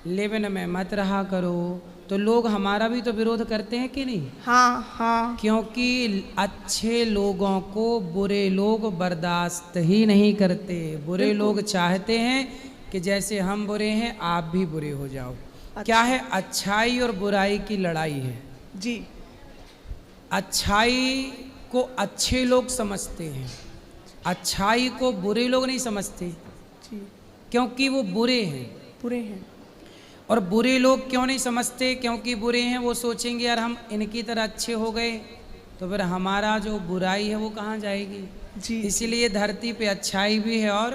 Lewin में मत रहा करो, तो लोग हमारा भी तो विरोध करते हैं कि नहीं? हाँ हाँ। क्योंकि अच्छे लोगों को बुरे लोग बर्दाश्त ही नहीं करते। बुरे लोग चाहते हैं कि जैसे हम बुरे हैं आप भी बुरे हो जाओ। अच्छा। क्या है, अच्छाई और बुराई की लड़ाई है जी। अच्छाई को अच्छे लोग समझते हैं, अच्छाई को बुरे लोग नहीं समझते, जी। क्योंकि वो बुरे हैं। बुरे हैं। और बुरे लोग क्यों नहीं समझते? क्योंकि बुरे हैं, वो सोचेंगे यार हम इनकी तरह अच्छे हो गए तो फिर हमारा जो बुराई है वो कहाँ जाएगी। जी। इसीलिए धरती पे अच्छाई भी है और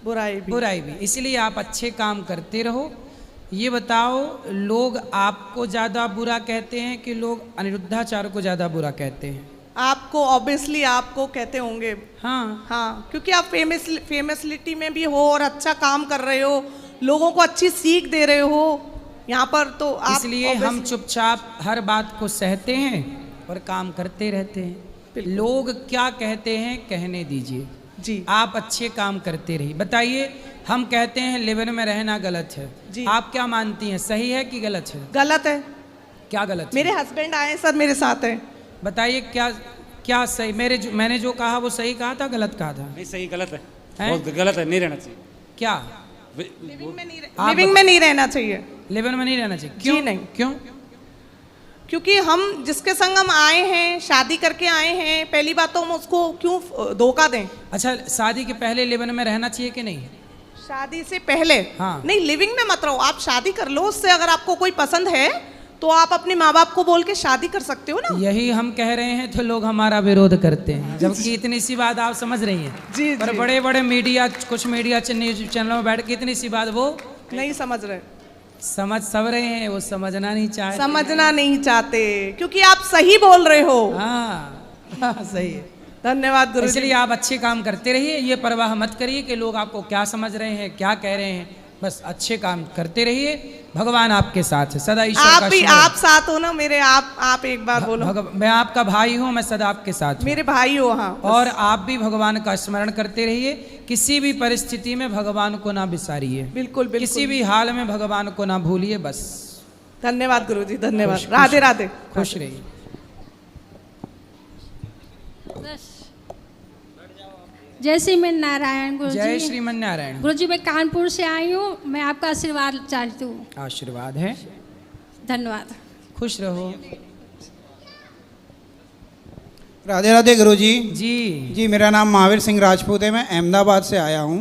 बुराई भी। इसलिए आप अच्छे काम करते रहो। ये बताओ, लोग आपको ज़्यादा बुरा कहते हैं कि लोग अनिरुद्धाचार्य को ज़्यादा बुरा कहते हैं? आपको ऑब्वियसली आपको कहते होंगे। हाँ हाँ, क्योंकि आप फेमसलिटी में भी हो और अच्छा काम कर रहे हो, लोगों को अच्छी सीख दे रहे हो यहाँ पर, तो आप इसलिए हम चुपचाप हर बात को सहते हैं और काम करते रहते हैं। लोग क्या कहते हैं कहने दीजिए जी। आप अच्छे काम करते रहिए। बताइए, हम कहते हैं लिवन में रहना गलत है जी। आप क्या मानती हैं, सही है कि गलत है? गलत है। क्या गलत मेरे है? हस्बैंड आए सर, मेरे साथ हैं। बताइए क्या क्या सही? मैंने जो कहा वो सही कहा था, गलत कहा था? नहीं, सही गलत है, हैं? बहुत गलत है, नहीं रहना चाहिए। क्या लिविंग में नहीं आप लिविंग में नहीं रहना चाहिए। लिवन में नहीं रहना चाहिए? जी क्यों नहीं। क्यों? क्योंकि हम जिसके संग हम आए हैं, शादी करके आए हैं, पहली बात तो हम उसको क्यों धोखा दें। अच्छा, शादी के पहले लिवन में रहना चाहिए कि नहीं? शादी से पहले हाँ। नहीं, लिविंग में मत रहो। आप शादी कर लो, उससे अगर आपको कोई पसंद है तो आप अपने माँ बाप को बोल के शादी कर सकते हो ना। यही हम कह रहे हैं तो लोग हमारा विरोध करते हैं, जबकि इतनी सी बात आप समझ रही हैं। जी, पर जी। बड़े बड़े मीडिया, कुछ मीडिया न्यूज चैनलों में बैठ के इतनी सी बात वो नहीं समझ रहे। समझ सब रहे हैं, वो समझना नहीं चाहते। समझना नहीं चाहते क्योंकि आप सही बोल रहे हो। हाँ सही है। धन्यवाद गुरु। इसलिए आप अच्छे काम करते रहिए, ये परवाह मत करिए कि लोग आपको क्या समझ रहे हैं, क्या कह रहे हैं। बस अच्छे काम करते रहिए, भगवान आपके साथ है सदा। ईश्वर आप का भी स्मरण। आप साथ हो ना मेरे। आप एक बार बोलो। मैं आपका भाई हूँ, मैं सदा आपके साथ हूँ। मेरे भाई हो। हाँ, और आप भी भगवान का स्मरण करते रहिए, किसी भी परिस्थिति में भगवान को ना बिसारिए। बिल्कुल बिल्कुल। किसी भी हाल में भगवान को ना भूलिए। बस धन्यवाद गुरु जी, धन्यवाद। खुश- राधे राधे। खुश रहिए। जय श्रीमन नारायण गुरु जय जी। श्रीमन नारायण। गुरु जी, मैं कानपुर से आई हूँ, मैं आपका आशीर्वाद चाहती हूँ। आशीर्वाद है, धन्यवाद। खुश रहो। राधे राधे गुरु जी। जी मेरा नाम महावीर सिंह राजपूत है, मैं अहमदाबाद से आया हूँ।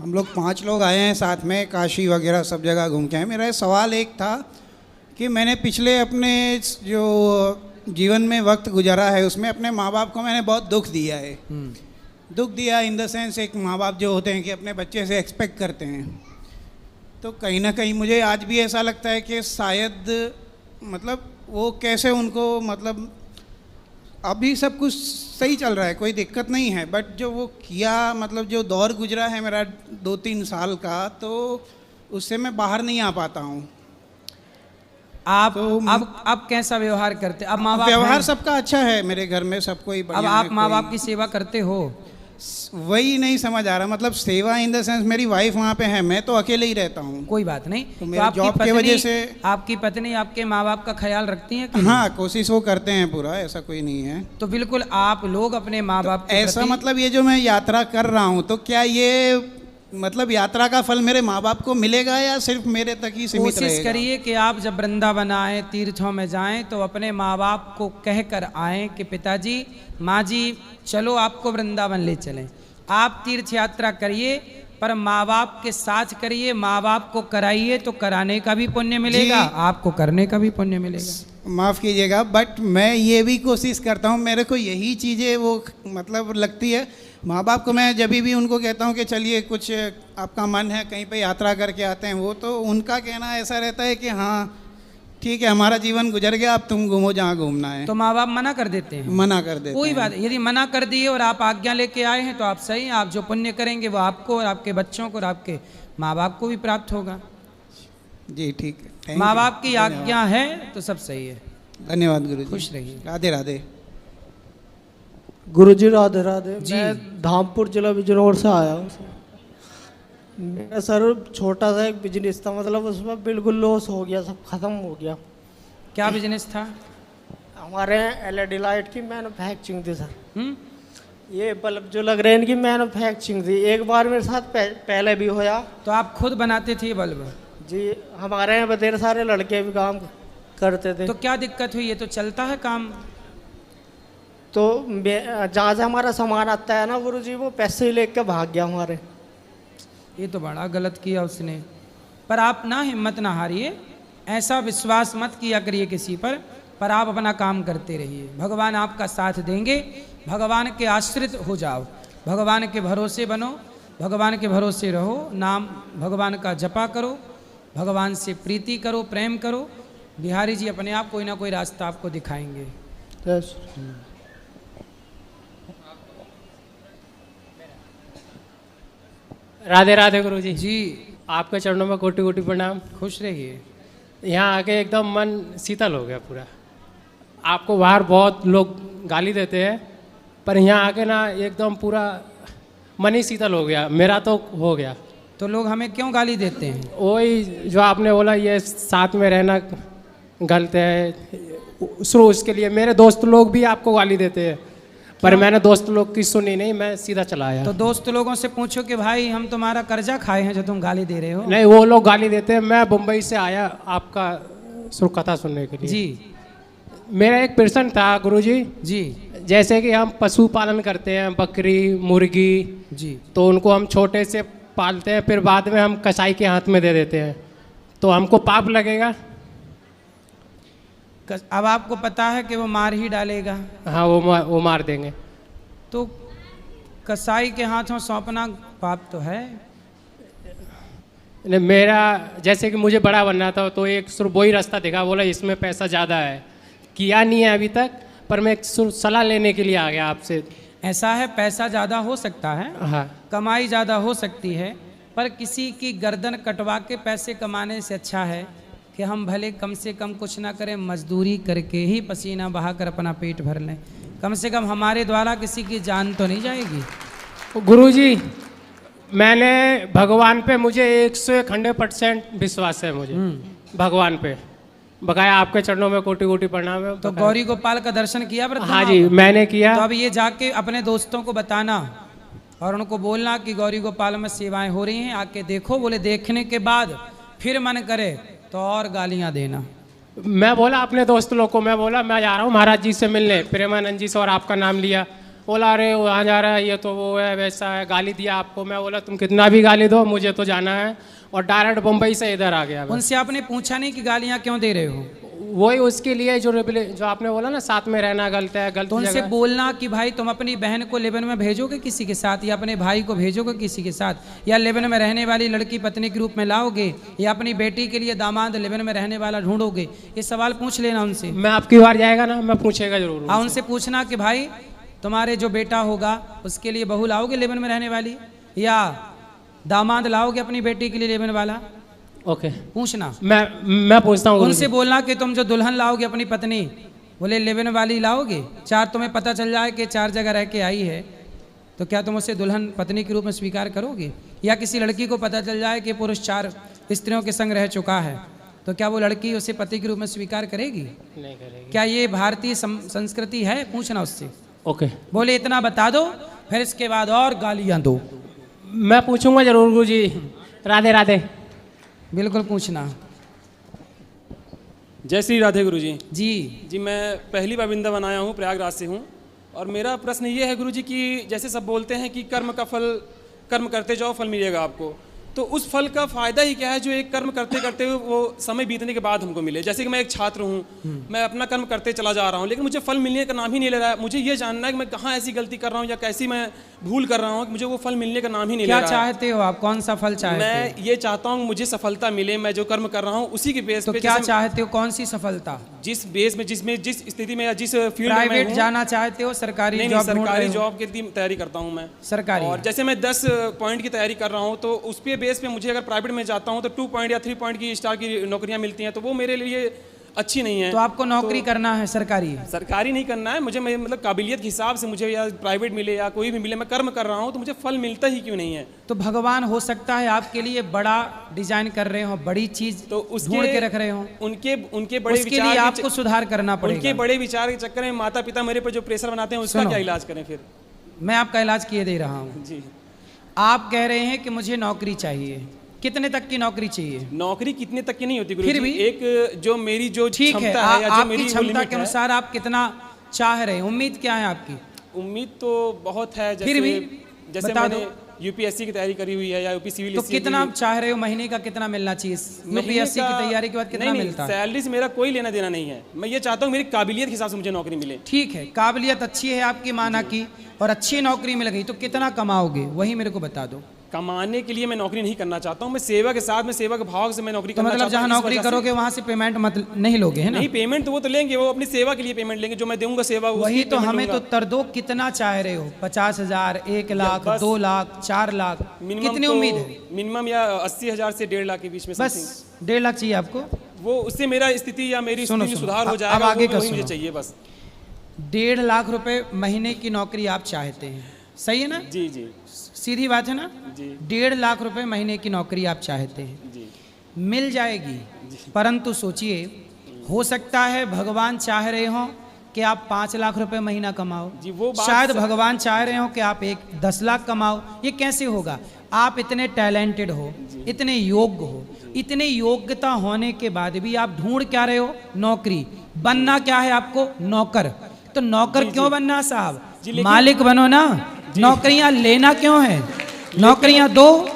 हम लोग 5 लोग आए हैं साथ में, काशी वगैरह सब जगह घूम के आए। मेरा सवाल एक था कि मैंने पिछले अपने जो जीवन में वक्त गुजारा है उसमें अपने माँ बाप को मैंने बहुत दुख दिया है। दुख दिया इन द सेंस, एक माँ बाप जो होते हैं कि अपने बच्चे से एक्सपेक्ट करते हैं, तो कहीं ना कहीं मुझे आज भी ऐसा लगता है कि शायद मतलब वो कैसे उनको, मतलब अभी सब कुछ सही चल रहा है, कोई दिक्कत नहीं है, बट जो वो किया, मतलब जो दौर गुजरा है मेरा 2-3 साल का, तो उससे मैं बाहर नहीं आ पाता हूँ। आप तो अब कैसा व्यवहार करते? अब माँ बाप व्यवहार हैं? सबका अच्छा है मेरे घर में, सब कोई अब बढ़िया आप है, माँ कोई- बाप की सेवा करते हो? वही नहीं समझ आ रहा, मतलब सेवा इन द सेंस मेरी वाइफ वहाँ पे है, मैं तो अकेले ही रहता हूँ। कोई बात नहीं। तो मेरे जॉब की पत्नी, वजह से आपकी पत्नी आपके माँ बाप का ख्याल रखती है कि हाँ, कोशिश वो करते हैं पूरा, ऐसा कोई नहीं है। तो बिल्कुल आप लोग अपने माँ बाप के ऐसा प्रति- मतलब ये जो मैं यात्रा कर रहा हूँ, तो क्या ये मतलब यात्रा का फल मेरे माँ बाप को मिलेगा या सिर्फ मेरे तक ही सीमित कोशिश रहेगा? करिए कि आप जब वृंदावन आए, तीर्थों में जाएं, तो अपने माँ बाप को कह कर आएँ कि पिताजी, माँ जी, चलो आपको वृंदावन ले चलें। आप तीर्थ यात्रा करिए, पर माँ बाप के साथ करिए। माँ बाप को कराइए तो कराने का भी पुण्य मिलेगा, आपको करने का भी पुण्य मिलेगा। माफ़ कीजिएगा, बट मैं ये भी कोशिश करता हूँ, मेरे को यही चीज़ें वो मतलब लगती है। माँ बाप को मैं जब भी उनको कहता हूँ कि चलिए कुछ आपका मन है कहीं पे यात्रा करके आते हैं, वो तो उनका कहना ऐसा रहता है कि हाँ ठीक है, हमारा जीवन गुजर गया, अब तुम घूमो जहाँ घूमना है। तो माँ बाप मना कर देते हैं? मना कर देते कोई हैं। बात, यदि मना कर दिए और आप आज्ञा लेके आए हैं तो आप सही हैं। आप जो पुण्य करेंगे वो आपको और आपके बच्चों को और आपके माँ बाप को भी प्राप्त होगा। जी ठीक है, माँ बाप की आज्ञा है तो सब सही है। धन्यवाद गुरु जी। खुश रहिए। राधे राधे। गुरु जी राधे राधे। जी। मैं धामपुर जिला बिजनौर से आया हूँ। मेरा सर छोटा सा एक बिजनेस था, मतलब उसमें बिल्कुल लॉस हो गया, सब खत्म हो गया। क्या बिजनेस था? हमारे यहाँ LED लाइट की मैन्युफैक्चरिंग थी सर। हम्म? ये बल्ब जो लग रहे हैं इनकी मैन्युफैक्चरिंग थी। एक बार मेरे साथ पहले भी होया। तो आप खुद बनाते थे ये बल्ब? जी, हमारे यहाँ ढेर सारे लड़के भी काम करते थे। तो क्या दिक्कत हुई? ये तो चलता है काम। तो जहाँ से हमारा सामान आता है ना गुरुजी, वो पैसे ही लेके भाग गया हमारे। ये तो बड़ा गलत किया उसने। पर आप ना हिम्मत ना हारिए, ऐसा विश्वास मत किया करिए किसी पर आप अपना काम करते रहिए। भगवान आपका साथ देंगे। भगवान के आश्रित हो जाओ, भगवान के भरोसे बनो, भगवान के भरोसे रहो, नाम भगवान का जपा करो, भगवान से प्रीति करो, प्रेम करो। बिहारी जी अपने आप कोई ना कोई रास्ता आपको दिखाएंगे। यस। राधे राधे गुरु जी। जी आपके चरणों में कोटि कोटि प्रणाम। खुश रहिए। यहाँ आके एकदम मन शीतल हो गया पूरा। आपको बाहर बहुत लोग गाली देते हैं, पर यहाँ आके ना एकदम पूरा मन ही शीतल हो गया। मेरा तो हो गया। तो लोग हमें क्यों गाली देते हैं? वही जो आपने बोला, ये साथ में रहना गलत है, शुरू उसके लिए मेरे दोस्त लोग भी आपको गाली देते हैं, पर मैंने दोस्त लोग की सुनी नहीं, मैं सीधा चला आया। तो दोस्त लोगों से पूछो कि भाई हम तुम्हारा कर्जा खाए हैं जो तुम गाली दे रहे हो। नहीं, वो लोग गाली देते हैं। मैं मुंबई से आया आपका शुरू कथा सुनने के लिए। जी मेरा एक प्रश्न था गुरुजी। जी जैसे कि हम पशु पालन करते हैं, बकरी मुर्गी, जी। तो उनको हम छोटे से पालते हैं, फिर बाद में हम कसाई के हाथ में दे देते हैं, तो हमको पाप लगेगा? अब आपको पता है कि वो मार ही डालेगा। हाँ, वो मार देंगे। तो कसाई के हाथों सौंपना पाप तो है। नहीं, मेरा जैसे कि मुझे बड़ा बनना था, तो एक सिर्फ वही रास्ता देखा, बोला इसमें पैसा ज़्यादा है। किया नहीं है अभी तक, पर मैं एक सलाह लेने के लिए आ गया आपसे। ऐसा है, पैसा ज़्यादा हो सकता है, हाँ, कमाई ज़्यादा हो सकती है, पर किसी की गर्दन कटवा के पैसे कमाने से अच्छा है कि हम भले कम से कम कुछ ना करें, मजदूरी करके ही पसीना बहाकर अपना पेट भर लें। कम से कम हमारे द्वारा किसी की जान तो नहीं जाएगी। गुरुजी, मैंने भगवान पे मुझे 101% विश्वास है। मुझे भगवान पे बकाया आपके चरणों में कोटि कोटि प्रणाम है। तो गौरी गोपाल का दर्शन किया वृद्धा हाँ माँ? जी, मैंने किया। तो अब ये जाके अपने दोस्तों को बताना और उनको बोलना कि गौरी गोपाल में सेवाएं हो रही हैं, आके देखो। बोले देखने के बाद फिर मन करे तो और गालियां देना। मैं बोला अपने दोस्त लोग को, मैं बोला मैं जा रहा हूँ महाराज जी से मिलने, प्रेमानंद जी से, और आपका नाम लिया। बोला अरे वहाँ जा रहा है, ये तो वो है, वैसा है, गाली दिया आपको। मैं बोला तुम कितना भी गाली दो, मुझे तो जाना है, और डायरेक्ट मुंबई से इधर आ गया। उनसे आपने पूछा नहीं कि गालियां क्यों दे रहे हो? वही उसके लिए जो आपने बोला ना, साथ में रहना गलत है, गलत तो उनसे जगह। बोलना कि भाई तुम अपनी बहन को लेबन में भेजोगे किसी के साथ, या अपने भाई को भेजोगे किसी के साथ, या लेबन में रहने वाली लड़की पत्नी के रूप में लाओगे, या अपनी बेटी के लिए दामाद लेबन में रहने वाला ढूंढोगे? ये सवाल पूछ लेना उनसे। मैं आपकी बार जाएगा ना, मैं पूछेगा जरूर। हाँ, उनसे पूछना कि भाई तुम्हारे जो बेटा होगा उसके लिए बहू लाओगे लेबन में रहने वाली, या दामाद लाओगे अपनी बेटी के लिए लेबन वाला? ओके, पूछना। मैं पूछता हूँ उनसे बोलना कि तुम जो दुल्हन लाओगे अपनी पत्नी, बोले लेबन वाली लाओगे, चार तुम्हें पता चल जाए कि 4 जगह रह के आई है, तो क्या तुम उसे दुल्हन पत्नी के रूप में स्वीकार करोगे? या किसी लड़की को पता चल जाए कि पुरुष 4 स्त्रियों के संग रह चुका है, तो क्या वो लड़की उसे पति के रूप में स्वीकार करेगी? नहीं करेगी। क्या ये भारतीय संस्कृति है? पूछना उससे। ओके, बोले इतना बता दो, फिर इसके बाद और गालियां दो। मैं पूछूंगा जरूर गुरुजी। राधे राधे। बिल्कुल पूछना। जय श्री राधे गुरुजी। जी जी, मैं पहली बार वृंदावन आया हूँ, प्रयागराज से हूँ। और मेरा प्रश्न ये है गुरुजी कि जैसे सब बोलते हैं कि कर्म का फल, कर्म करते जाओ फल मिलेगा आपको, तो उस फल का फायदा ही क्या है जो एक कर्म करते करते वो समय बीतने के बाद हमको मिले? जैसे कि मैं एक छात्र हूँ, मैं अपना कर्म करते चला जा रहा हूँ, लेकिन मुझे फल मिलने का नाम ही नहीं ले रहा है। मुझे ये जानना है कि मैं कहाँ ऐसी गलती कर रहा हूँ या कैसी मैं भूल कर रहा हूँ कि मुझे वो फल मिलने का नाम ही नहीं ले रहा है। क्या चाहते हो आप? कौन सा फल चाहते हो? मैं ये चाहता हूँ मुझे सफलता मिले, मैं जो कर्म कर रहा हूँ उसी के बेस तो पे। क्या चाहते हो? कौन सी सफलता? जिस बेस में, जिस स्थिति में या जिस फील्ड में प्राइवेट हूँ। जाना चाहते हो? सरकारी नहीं, जॉब? सरकारी जॉब की तैयारी करता हूँ मैं। सरकारी। और जैसे मैं 10 पॉइंट की तैयारी कर रहा हूँ, तो उस पे बेस पे मुझे अगर प्राइवेट में जाता हूँ तो 2 पॉइंट या 3 पॉइंट की स्टार की नौकरियाँ मिलती हैं, तो वो मेरे लिए अच्छी नहीं है। तो आपको नौकरी करना है सरकारी? सरकारी नहीं करना है मुझे, मैं मतलब काबिलियत के हिसाब से मुझे या प्राइवेट मिले या कोई भी मिले, मैं कर्म कर रहा हूँ तो मुझे फल मिलता ही क्यों नहीं है। तो भगवान हो सकता है आपके लिए बड़ा डिजाइन कर रहे हो, बड़ी चीज तो ढूंढ के रख रहे हो, उनके बड़े उसके लिए आपको सुधार करना उनके पड़ेगा। बड़े विचार के चक्कर में माता पिता मेरे पर जो प्रेशर बनाते हैं उसका सुनो। क्या इलाज करें फिर? मैं आपका इलाज किए दे रहा हूँ। जी, आप कह रहे हैं कि मुझे नौकरी चाहिए, कितने तक की नौकरी चाहिए? नौकरी कितने तक की नहीं होती गुरुजी, फिर भी एक जो मेरी जो ठीक है, क्षमता है या जो मेरी आपकी वो क्षमता लिमिट के है। अनुसार आप कितना चाह रहे हैं, उम्मीद क्या है आपकी? उम्मीद तो बहुत है, फिर भी जैसे बता मैंने दो। यूपीएससी की तैयारी करी हुई है या यूपी सिविल। तो कितना आप चाह रहे हो, महीने का कितना मिलना चाहिए? यूपीएससी की तैयारी के बाद कितना मिलता है? सैलरी से मेरा कोई लेना देना नहीं है, मैं ये चाहता हूँ मेरी काबिलियत के हिसाब से मुझे नौकरी मिले। ठीक है, काबिलियत अच्छी है आपकी माना की, और अच्छी नौकरी मिल गई तो कितना कमाओगे वही मेरे को बता दो। कमाने के लिए मैं नौकरी नहीं करना चाहता हूँ, मैं सेवा के साथ में सेवा के भाव से मैं नौकरी तो करना मतलब चाहता जहाँ हूँ। इस नौकरी वजह से- करोगे वहां से पेमेंट मत नहीं लोगे, है ना? नहीं, पेमेंट तो वो तो लेंगे, वो अपनी सेवा के लिए पेमेंट लेंगे, जो मैं दूंगा सेवा उसकी वही तो पेमेंट हमें लूंगा। तो तर दो, कितना चाह रहे हो? 50,000, 1 लाख, बस 2 लाख, 4 लाख, मिनिमम कितनी तो उम्मीद है? मिनिमम या 80,000 से 1.5 लाख के बीच में बस something। 1.5 लाख चाहिए आपको? वो उससे मेरा स्थिति या मेरी सुनो, स्थिति में सुनो, सुधार हो अब जाएगा, आगे का वही मुझे सुनो। चाहिए बस। 1.5 लाख रुपए महीने की नौकरी आप चाहते हैं, सही है ना? जी जी सीधी बात है ना? जी 1.5 लाख रुपए महीने की नौकरी आप चाहते हैं, जी मिल जाएगी, परंतु सोचिए, हो सकता है भगवान चाह रहे हो कि आप 5 लाख रुपए महीना कमाओ, जी, वो बात शायद भगवान चाह रहे हो कि आप 10 लाख कमाओ। ये कैसे होगा? आप इतने टैलेंटेड हो, इतने योग्य हो, इतने योग्यता होने के बाद भी आप ढूंढ क्या रहे हो? नौकरी। बनना क्या है आपको? नौकर। तो नौकर क्यों बनना साहब? मालिक बनो ना, नौकरियां लेना क्यों है? नौकरियां दो,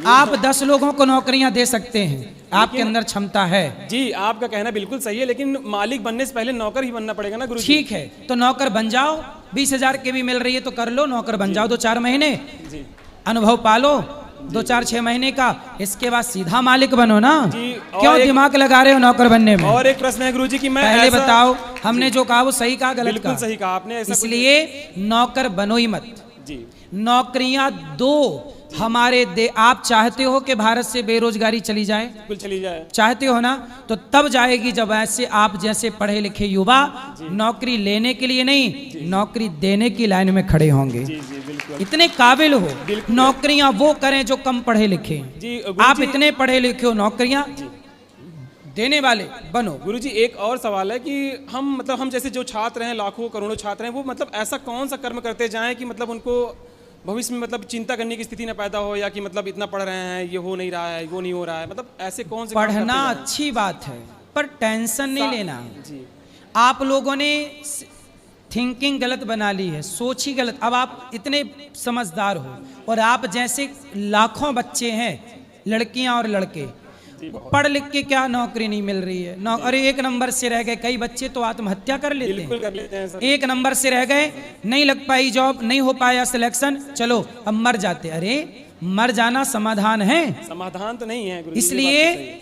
आप 10 लोगों को नौकरियां दे सकते हैं, आपके अंदर क्षमता है। जी, आपका कहना बिल्कुल सही है, लेकिन मालिक बनने से पहले नौकर ही बनना पड़ेगा ना गुरु। ठीक है, तो नौकर बन जाओ, 20,000 के भी मिल रही है तो कर लो, नौकर बन जाओ 2-4 महीने, जी अनुभव पालो 2-4-6 महीने का, इसके बाद सीधा मालिक बनो ना। जी, और क्यों एक- दिमाग लगा रहे हो नौकर बनने में? और एक प्रश्न है गुरुजी कि मैं पहले ऐसा- बताओ, हमने जो कहा वो सही कहा गलत बिल्कुल कहा? सही कहा आपने, ऐसा कुछ- इसलिए नौकर बनो ही मत, जी नौकरियां दो हमारे दे। आप चाहते हो कि भारत से बेरोजगारी चली जाए? बिल्कुल चली जाए। चाहते हो ना? तो तब जाएगी जब ऐसे आप जैसे पढ़े लिखे युवा नौकरी लेने के लिए नहीं, नौकरी देने की लाइन में खड़े होंगे। जी जी बिल्कुल इतने काबिल हो, नौकरियां वो करें जो कम पढ़े लिखे हैं। जी, आप गुरुजी- इतने पढ़े लिखे हो, नौकरियां देने वाले बनो। गुरुजी, एक और सवाल है कि हम जैसे जो छात्र हैं, लाखों करोड़ों छात्र हैं, वो मतलब ऐसा कौन सा कर्म करते जाएं कि मतलब उनको भविष्य में मतलब चिंता करने की स्थिति न पैदा हो, या कि मतलब इतना पढ़ रहे हैं, ये हो नहीं रहा है, वो नहीं हो रहा है, मतलब ऐसे कौन से काम पढ़ना करते जाएं? अच्छी बात है, पर टेंशन नहीं लेना। जी आप लोगों ने थिंकिंग गलत बना ली है, सोच ही गलत। अब आप इतने समझदार हो, और आप जैसे लाखों बच्चे हैं, लड़कियां और लड़के, पढ़ लिख के क्या नौकरी नहीं मिल रही है? अरे 1 नंबर से रह गए, कई बच्चे तो आत्महत्या कर लेते बिल्कुल हैं। कर लेते हैं सर। 1 नंबर से रह गए, नहीं लग पाई जॉब, नहीं हो पाया सिलेक्शन, चलो अब मर जाते। अरे मर जाना समाधान है? समाधान तो नहीं है गुरुजी, इसलिए ये बात तो सही है।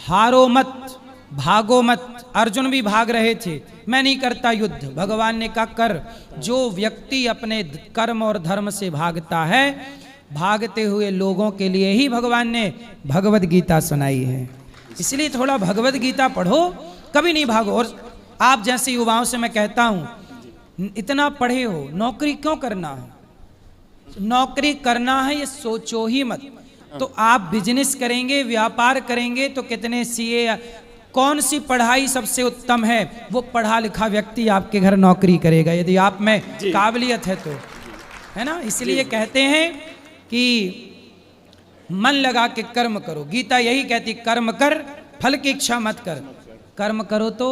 हारो मत, भागो मत। अर्जुन भी भाग रहे थे, मैं नहीं करता युद्ध। भगवान ने कहा कर। जो व्यक्ति अपने कर्म और धर्म से भागता है, भागते हुए लोगों के लिए ही भगवान ने भगवत गीता सुनाई है। इसलिए थोड़ा भगवत गीता पढ़ो, कभी नहीं भागो। और आप जैसे युवाओं से मैं कहता हूं, इतना पढ़े हो, नौकरी क्यों करना है? नौकरी करना है ये सोचो ही मत। तो आप बिजनेस करेंगे, व्यापार करेंगे, तो कितने सीए, कौन सी पढ़ाई सबसे उत्तम है? वो पढ़ा लिखा व्यक्ति आपके घर नौकरी करेगा, यदि आप में काबिलियत है तो, है ना? इसलिए कहते हैं कि मन लगा के कर्म करो। गीता यही कहती, कर्म कर, फल की इच्छा मत कर। कर्म करो तो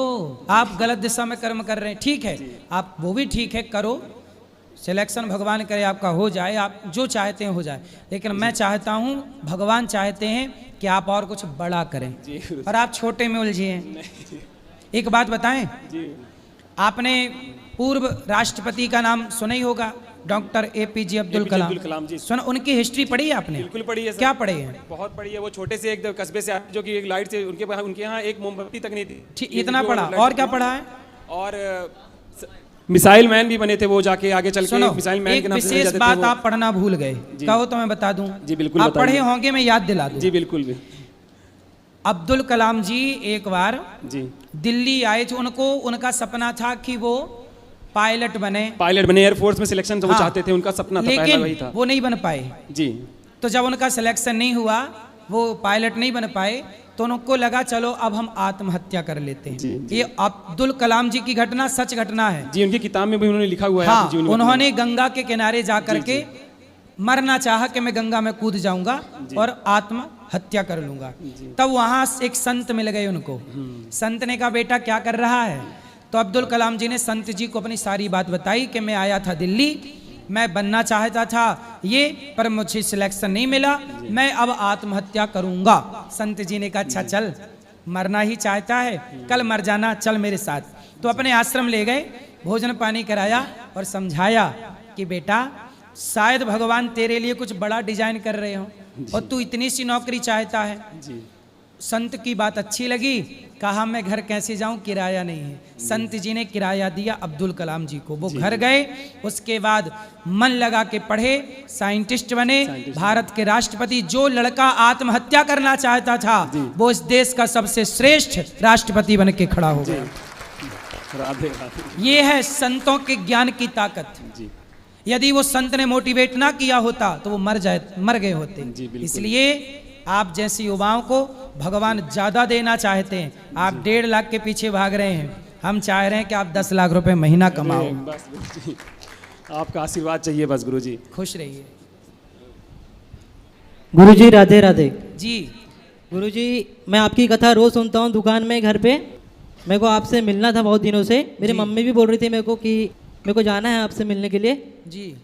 आप गलत दिशा में कर्म कर रहे हैं, ठीक है, आप वो भी ठीक है, करो, सिलेक्शन भगवान करे आपका हो जाए, आप जो चाहते हैं हो जाए। लेकिन मैं चाहता हूँ, भगवान चाहते हैं कि आप और कुछ बड़ा करें, और आप छोटे में उलझे हैं। एक बात बताएं, आपने पूर्व राष्ट्रपति का नाम सुना ही होगा, डॉक्टर APJ अब्दुल कलाम जी। सुना? उनकी हिस्ट्री पढ़ी है आपने? बिल्कुल पढ़ी है सर। क्या पढ़े हैं? बहुत पढ़ी है। वो छोटे से एक कस्बे से आए, जो कि एक लाइट से उनके यहाँ एक मोमबत्ती तक नहीं थी। ठीक, इतना पढ़ा। और क्या पढ़ा है? और मिसाइल मैन भी बने थे वो, जाके आगे चल के सुनो, मिसाइल मैन एक के नाम से जाने विशेष जाते थे बात वो। आप पढ़ना भूल गए, कहो तो मैं बता दूं। जी, बिल्कुल आप बताइए। पढ़े होंगे, मैं याद दिला दूं। जी बिल्कुल भी। अब्दुल कलाम जी एक बार जी दिल्ली आए थे, उनको उनका सपना था कि वो पायलट बने, पायलट बने, एयरफोर्स में सिलेक्शन वो हाँ, चाहते थे, उनका सपना था, पहला लेकिन वही था। वो नहीं बन पाए। जी तो जब उनका सिलेक्शन नहीं हुआ, वो पायलट नहीं बन पाए, तो उनको लगा चलो अब हम आत्महत्या कर लेते हैं। जी। ये अब्दुल कलाम जी की घटना सच घटना है। जी, उनकी किताब में भी उन्होंने लिखा हुआ है। हाँ, अपनी जीवनी में। उन्होंने गंगा के किनारे जा करके मरना चाहा कि मैं गंगा में कूद जाऊंगा और आत्महत्या कर लूंगा। तब वहां एक संत मिल गए उनको। संत ने कहा बेटा क्या कर रहा है? तो अब्दुल कलाम जी ने संत जी को अपनी सारी बात बताई कि मैं आया था दिल्ली, मैं बनना चाहता था ये, पर मुझे सिलेक्शन नहीं मिला, मैं अब आत्महत्या करूंगा। संत जी ने कहा अच्छा चल, मरना ही चाहता है, कल मर जाना, चल मेरे साथ। तो अपने आश्रम ले गए, भोजन पानी कराया और समझाया कि बेटा शायद भगवान तेरे लिए कुछ बड़ा डिजाइन कर रहे हो और तू इतनी सी नौकरी चाहता है। जी संत की बात अच्छी लगी, कहा मैं घर कैसे जाऊं, किराया नहीं है। संत जी ने किराया दिया अब्दुल कलाम जी को, वो घर गए, उसके बाद मन लगा के पढ़े, साइंटिस्ट बने, भारत के राष्ट्रपति। जो लड़का आत्महत्या करना चाहता था वो इस देश का सबसे श्रेष्ठ राष्ट्रपति बन के खड़ा हो गया। राधे राधे। ये है संतों के ज्ञान की ताकत। जी यदि वो संत ने मोटिवेट ना किया होता तो वो मर गए होते। जी, बिल्कुल। इसलिए आप जैसे युवाओं को भगवान ज्यादा देना चाहते हैं। आप 1.5 लाख के पीछे भाग रहे हैं, हम चाह रहे हैं कि आप 10 लाख रुपए महीना कमाओ। बस गुरुजी, आपका आशीर्वाद चाहिए बस गुरुजी। खुश रहिए। गुरुजी राधे राधे। जी गुरुजी मैं आपकी कथा रोज सुनता हूँ दुकान में, घर पे। मेरे को आपसे मिलना था बहुत दिनों से। मेरी मम्मी भी बोल रही थी मेरे को कि मेरे को जाना है आपसे मिलने के लिए। जी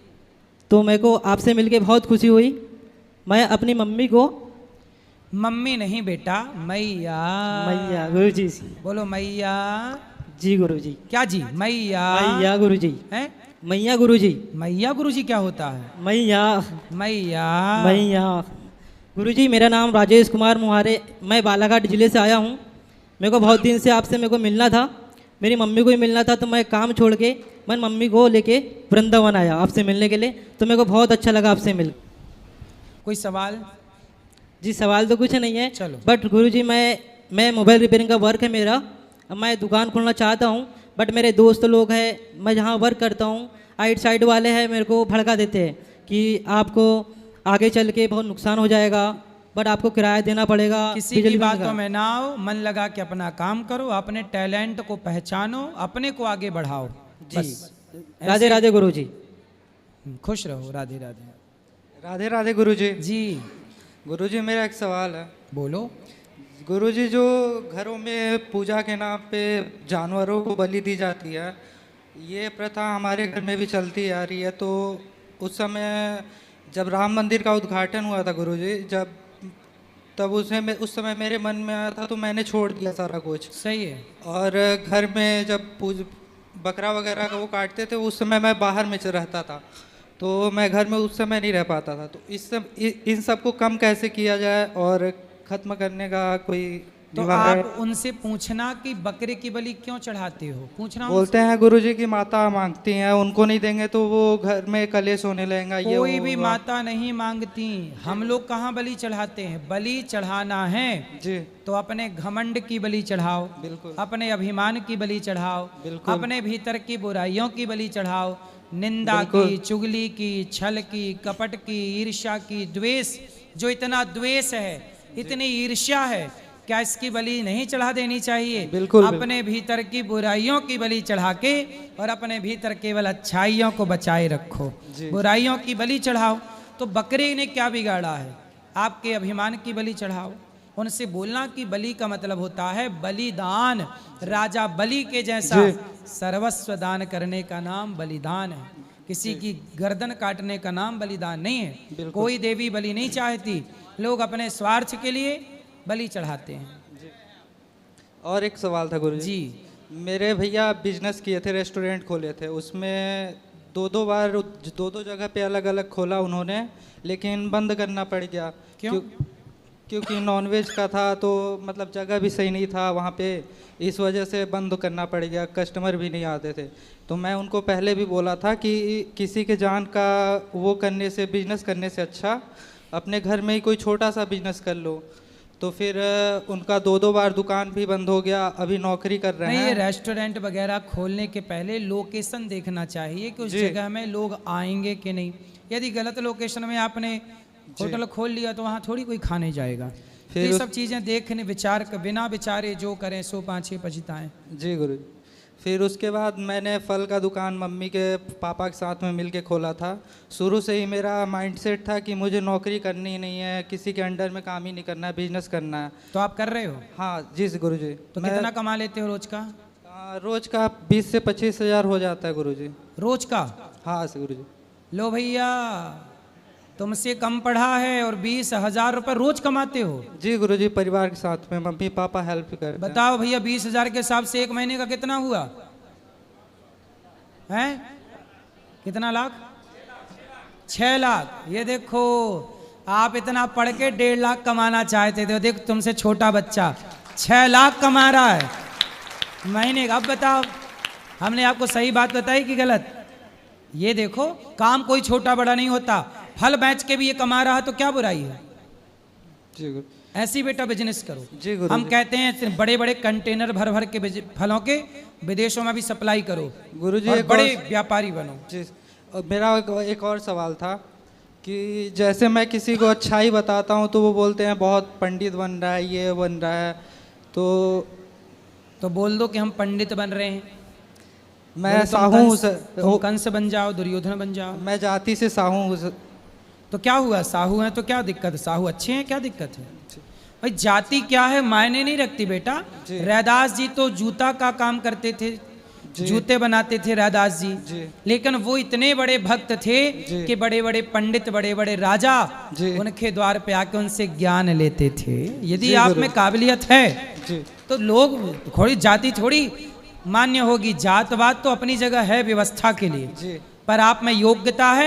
तो मेरे को आपसे मिलके बहुत खुशी हुई। मैं अपनी मम्मी को, मम्मी नहीं बेटा, मैया। मैया गुरुजी। बोलो मैया। जी गुरुजी। क्या जी? मैया। मैया गुरुजी। हैं? मैया गुरुजी। मैया गुरुजी क्या होता है? मैया मैया। मैया गुरुजी। मेरा नाम राजेश कुमार मुहारे, मैं बालाघाट जिले से आया हूँ। मेरे को बहुत दिन से आपसे मेरे को मिलना था, मेरी मम्मी को भी मिलना था। तो मैं काम छोड़ के मैं मम्मी को लेके वृंदावन आया आपसे मिलने के लिए। तो मेरे को बहुत अच्छा लगा आपसे मिल। कोई सवाल? जी सवाल तो कुछ नहीं है, चलो। बट गुरुजी मैं मोबाइल रिपेयरिंग का वर्क है मेरा। अब मैं दुकान खोलना चाहता हूँ, बट मेरे दोस्त लोग हैं, मैं जहाँ वर्क करता हूँ आइट साइड वाले हैं, मेरे को भड़का देते हैं कि आपको आगे चल के बहुत नुकसान हो जाएगा, बट आपको किराया देना पड़ेगा। किसी बिजली की बिल बातों का। में ना आओ, मन लगा के अपना काम करो, अपने टैलेंट को पहचानो, अपने को आगे बढ़ाओ। जी बस राधे ऐसे- राधे गुरुजी। खुश रहो। राधे राधे। राधे राधे गुरुजी। जी गुरुजी मेरा एक सवाल है। बोलो। गुरुजी जो घरों में पूजा के नाम पे जानवरों को बलि दी जाती है, ये प्रथा हमारे घर में भी चलती आ रही है। तो उस समय जब राम मंदिर का उद्घाटन हुआ था गुरुजी, तब उस समय मेरे मन में आया था, तो मैंने छोड़ दिया सारा कुछ। सही है। और घर में जब बकरा वगैरह का वो काटते थे, उस समय मैं बाहर में रहता था, तो मैं घर में उस समय नहीं रह पाता था। तो इन सब को कम कैसे किया जाए और ख़त्म करने का कोई तो निवारण? आप उनसे पूछना कि बकरे की बलि क्यों चढ़ाते हो, पूछना। बोलते हैं गुरुजी की माता मांगती हैं, उनको नहीं देंगे तो वो घर में कलेश होने लगेगा। ये कोई वो भी होगा। माता नहीं मांगती। हम लोग कहाँ बलि चढ़ाते हैं? बलि चढ़ाना है जी तो अपने घमंड की बलि चढ़ाओ, बिल्कुल। अपने अभिमान की बलि चढ़ाओ, बिल्कुल। अपने भीतर की बुराइयों की बलि चढ़ाओ, निंदा की, चुगली की, छल की, कपट की, ईर्ष्या की, द्वेष। जो इतना द्वेष है, इतनी ईर्ष्या है, क्या इसकी बलि नहीं चढ़ा देनी चाहिए? बिल्कुल, अपने भीतर की बुराइयों की बलि चढ़ा के और अपने भीतर केवल अच्छाइयों को बचाए रखो। बुराइयों की बलि चढ़ाओ। तो बकरे ने क्या बिगाड़ा है? आपके अभिमान की बलि चढ़ाओ। उनसे बोलना कि बलि का मतलब होता है बलिदान। राजा बलि के जैसा सर्वस्व दान करने का नाम बलिदान है। किसी की गर्दन काटने का नाम बलिदान नहीं है। कोई देवी बलि नहीं चाहती, लोग अपने स्वार्थ के लिए बलि चढ़ाते हैं। और एक सवाल था गुरुजी। जी मेरे भैया बिजनेस किए थे, रेस्टोरेंट खोले थे, उसमें दो बार दो जगह पे अलग अलग खोला उन्होंने, लेकिन बंद करना पड़ गया। क्यों? क्योंकि नॉनवेज का था, तो मतलब जगह भी सही नहीं था वहाँ पे, इस वजह से बंद करना पड़ गया। कस्टमर भी नहीं आते थे। तो मैं उनको पहले भी बोला था कि किसी के जान का वो करने से, बिजनेस करने से अच्छा अपने घर में ही कोई छोटा सा बिजनेस कर लो। तो फिर उनका 2-2 बार दुकान भी बंद हो गया, अभी नौकरी कर रहे नहीं, ये हैं। रेस्टोरेंट वगैरह खोलने के पहले लोकेशन देखना चाहिए कि उस जी। जगह में लोग आएंगे कि नहीं। यदि गलत लोकेशन में आपने होटल खोल लिया तो वहाँ थोड़ी कोई खाने जाएगा। फिर ये उस- सब चीज़ें देखने विचार कर, बिना विचारे जो करें सो पाँच पछताएं। जी गुरु। फिर उसके बाद मैंने फल का दुकान मम्मी के पापा के साथ में मिलके खोला था। शुरू से ही मेरा माइंडसेट था कि मुझे नौकरी करनी ही नहीं है, किसी के अंडर में काम ही नहीं करना है, बिजनेस करना है। तो आप कर रहे हो? हाँ जी गुरु जी। तो कितना कमा लेते हो रोज का? रोज का 20 से 25 हज़ार हो जाता है गुरु जी। रोज का? हाँ गुरु जी। लो भैया, तुमसे कम पढ़ा है और 20,000 रुपये रोज कमाते हो? जी गुरु जी, परिवार के साथ में मम्मी पापा हेल्प करते हैं। बताओ भैया, 20,000 के हिसाब से एक महीने का कितना हुआ है? कितना लाख? 6 लाख। ये देखो, आप इतना पढ़ के 1.5 लाख कमाना चाहते थे, देखो तुमसे छोटा बच्चा 6 लाख कमा रहा है महीने का। अब बताओ, हमने आपको सही बात बताई कि गलत? ये देखो, काम कोई छोटा बड़ा नहीं होता। फल बेच के भी ये कमा रहा तो क्या बुराई है? जी गुरु। ऐसी बेटा बिजनेस करो। जी गुरु हम जी। कहते हैं बड़े बड़े कंटेनर भर भर के फलों के विदेशों में भी सप्लाई करो गुरु जी, और एक बड़े और- व्यापारी बनो। जी। और मेरा एक और सवाल था कि जैसे मैं किसी को अच्छाई बताता हूँ तो वो बोलते हैं बहुत पंडित बन रहा है, ये बन रहा है, तो बोल दो कि हम पंडित बन रहे हैं। मैं बोले, तुम साहू तुम कंस बन जाओ, दुर्योधन बन जाओ। मैं जाति से साहू हूँ। तो क्या हुआ? साहू हैं तो क्या दिक्कत है? साहू अच्छे हैं, क्या दिक्कत है? भाई जाति क्या है मायने नहीं रखती बेटा। जी। रैदास जी तो जूता का काम करते थे, जूते बनाते थे रैदास जी। जी। लेकिन वो इतने बड़े भक्त थे जी। कि बड़े बड़े पंडित, बड़े बड़े राजा जी। उनके द्वार पे आके उनसे ज्ञान लेते थे। यदि जी, आप गुरु। में काबिलियत है जी। तो लोग थोड़ी जाति थोड़ी मान्य होगी। जातवाद तो अपनी जगह है व्यवस्था के लिए, जी। पर आप में योग्यता है